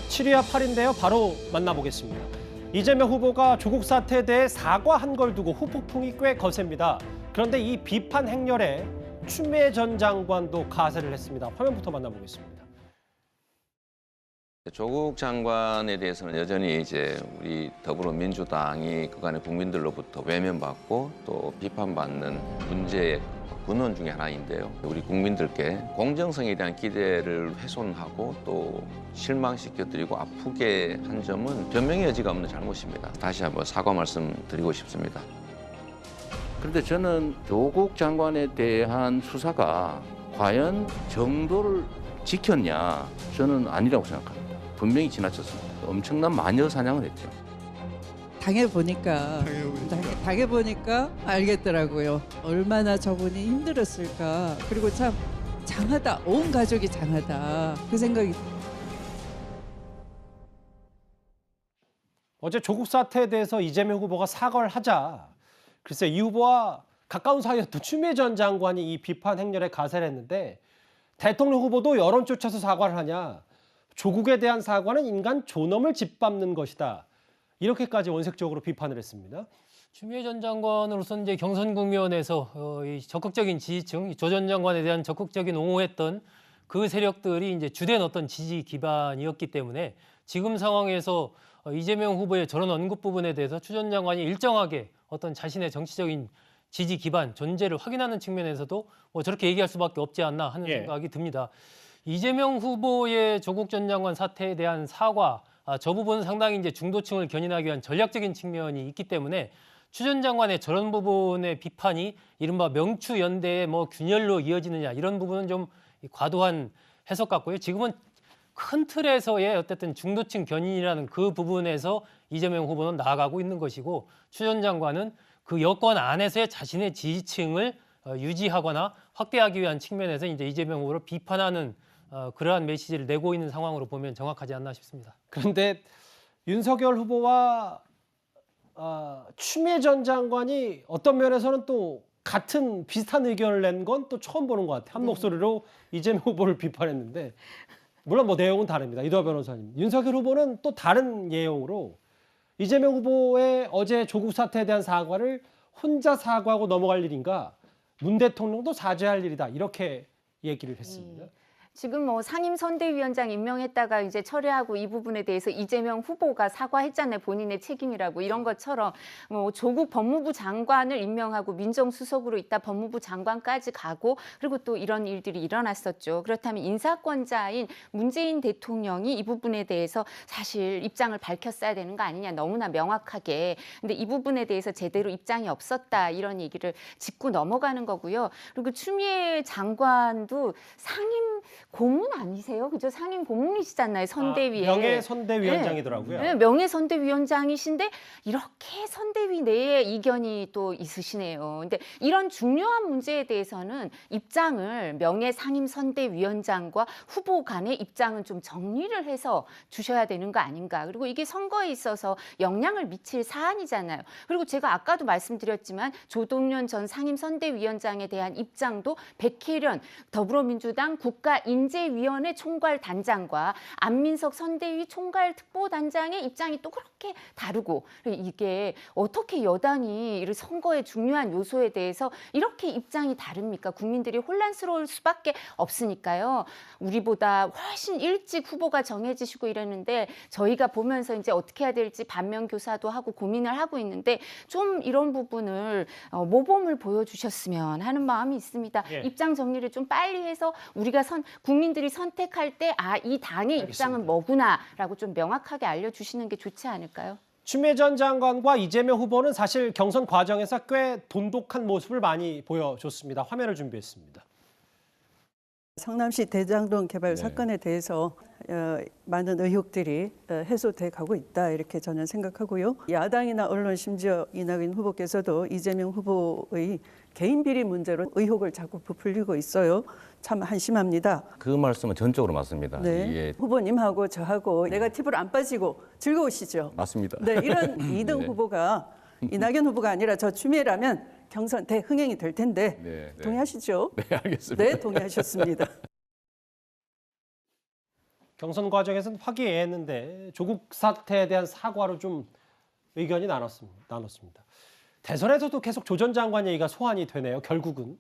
7위와 8위인데요. 바로 만나보겠습니다. 이재명 후보가 조국 사태에 대해 사과한 걸 두고 후폭풍이 꽤 거셉니다. 그런데 이 비판 행렬에 추미애 전 장관도 가세를 했습니다. 화면부터 만나보겠습니다. 조국 장관에 대해서는 여전히 이제 우리 더불어민주당이 그간의 국민들로부터 외면받고 또 비판받는 문제의 근원 중에 하나인데요. 우리 국민들께 공정성에 대한 기대를 훼손하고 또 실망시켜드리고 아프게 한 점은 변명의 여지가 없는 잘못입니다. 다시 한번 사과 말씀드리고 싶습니다. 그런데 저는 조국 장관에 대한 수사가 과연 정도를 지켰냐, 저는 아니라고 생각합니다. 분명히 지나쳤습니다. 엄청난 마녀 사냥을 했죠. 당해보니까 알겠더라고요. 얼마나 저분이 힘들었을까. 그리고 참 장하다. 온 가족이 장하다. 그 생각이. 어제 조국 사태에 대해서 이재명 후보가 사과를 하자 글쎄 이 후보와 가까운 사이였던 추미애 전 장관이 이 비판 행렬에 가세를 했는데 대통령 후보도 여론 쫓아서 사과를 하냐. 조국에 대한 사과는 인간 존엄을 짓밟는 것이다. 이렇게까지 원색적으로 비판을 했습니다. 추미애 전 장관으로서는 이제 경선 국면에서 이 적극적인 지지층, 조 전 장관에 대한 적극적인 옹호했던 그 세력들이 이제 주된 어떤 지지 기반이었기 때문에 지금 상황에서 이재명 후보의 저런 언급 부분에 대해서 추 전 장관이 일정하게 어떤 자신의 정치적인 지지 기반, 존재를 확인하는 측면에서도 뭐 저렇게 얘기할 수밖에 없지 않나 하는 생각이 듭니다. 이재명 후보의 조국 전 장관 사태에 대한 사과, 저 부분은 상당히 이제 중도층을 견인하기 위한 전략적인 측면이 있기 때문에 추 전 장관의 저런 부분의 비판이 이른바 명추연대의 뭐 균열로 이어지느냐 이런 부분은 좀 과도한 해석 같고요. 지금은 큰 틀에서의 어쨌든 중도층 견인이라는 그 부분에서 이재명 후보는 나아가고 있는 것이고 추 전 장관은 그 여권 안에서의 자신의 지지층을 유지하거나 확대하기 위한 측면에서 이제 이재명 후보를 비판하는 그러한 메시지를 내고 있는 상황으로 보면 정확하지 않나 싶습니다. 그런데 윤석열 후보와 추미애 전 장관이 어떤 면에서는 또 같은 비슷한 의견을 낸 건 또 처음 보는 것 같아요. 한 목소리로 이재명 후보를 비판했는데 물론 뭐 내용은 다릅니다. 이도하 변호사님. 윤석열 후보는 또 다른 내용으로 이재명 후보의 어제 조국 사태에 대한 사과를 혼자 사과하고 넘어갈 일인가 문 대통령도 사죄할 일이다 이렇게 얘기를 했습니다. 지금 뭐 상임선대위원장 임명했다가 이제 철회하고 이 부분에 대해서 이재명 후보가 사과했잖아요. 본인의 책임이라고. 이런 것처럼 뭐 조국 법무부 장관을 임명하고 민정수석으로 있다 법무부 장관까지 가고 그리고 또 이런 일들이 일어났었죠. 그렇다면 인사권자인 문재인 대통령이 이 부분에 대해서 사실 입장을 밝혔어야 되는 거 아니냐. 너무나 명확하게. 근데 이 부분에 대해서 제대로 입장이 없었다. 이런 얘기를 짚고 넘어가는 거고요. 그리고 추미애 장관도 상임 고문 아니세요? 그죠? 상임 고문이시잖아요. 선대위에. 명예선대위원장이더라고요. 네, 명예선대위원장이신데 이렇게 선대위 내에 이견이 또 있으시네요. 근데 이런 중요한 문제에 대해서는 입장을 명예상임선대위원장과 후보 간의 입장은 좀 정리를 해서 주셔야 되는 거 아닌가. 그리고 이게 선거에 있어서 영향을 미칠 사안이잖아요. 그리고 제가 아까도 말씀드렸지만 조동련 전 상임선대위원장에 대한 입장도 백혜련 더불어민주당 국가인재위원회 총괄단장과 안민석 선대위 총괄특보단장의 입장이 또 그렇게 다르고 이게 어떻게 여당이 이 선거의 중요한 요소에 대해서 이렇게 입장이 다릅니까? 국민들이 혼란스러울 수밖에 없으니까요. 우리보다 훨씬 일찍 후보가 정해지시고 이랬는데 저희가 보면서 이제 어떻게 해야 될지 반면교사도 하고 고민을 하고 있는데 좀 이런 부분을 모범을 보여주셨으면 하는 마음이 있습니다. 입장 정리를 좀 빨리 해서 우리가 국민들이 선택할 때 이 당의 입장은 뭐구나라고 좀 명확하게 알려주시는 게 좋지 않을까요? 추미애 전 장관과 이재명 후보는 사실 경선 과정에서 꽤 돈독한 모습을 많이 보여줬습니다. 화면을 준비했습니다. 성남시 대장동 개발 사건에 대해서 많은 의혹들이 해소돼 가고 있다 이렇게 저는 생각하고요. 야당이나 언론 심지어 이낙연 후보께서도 이재명 후보의 개인 비리 문제로 의혹을 자꾸 부풀리고 있어요. 참 한심합니다. 그 말씀은 전적으로 맞습니다. 네. 이게 후보님하고 저하고 네거티브로 안 빠지고 즐거우시죠? 맞습니다. 네, 이런 2등 네. 후보가 이낙연 후보가 아니라 저 추미애라면 경선 대흥행이 될 텐데 네, 네. 동의하시죠? 네, 알겠습니다. 네, 동의하셨습니다. 경선 과정에서는 화기애애했는데 조국 사태에 대한 사과로 좀 의견이 나눴습니다. 대선에서도 계속 조 전 장관 얘기가 소환이 되네요. 결국은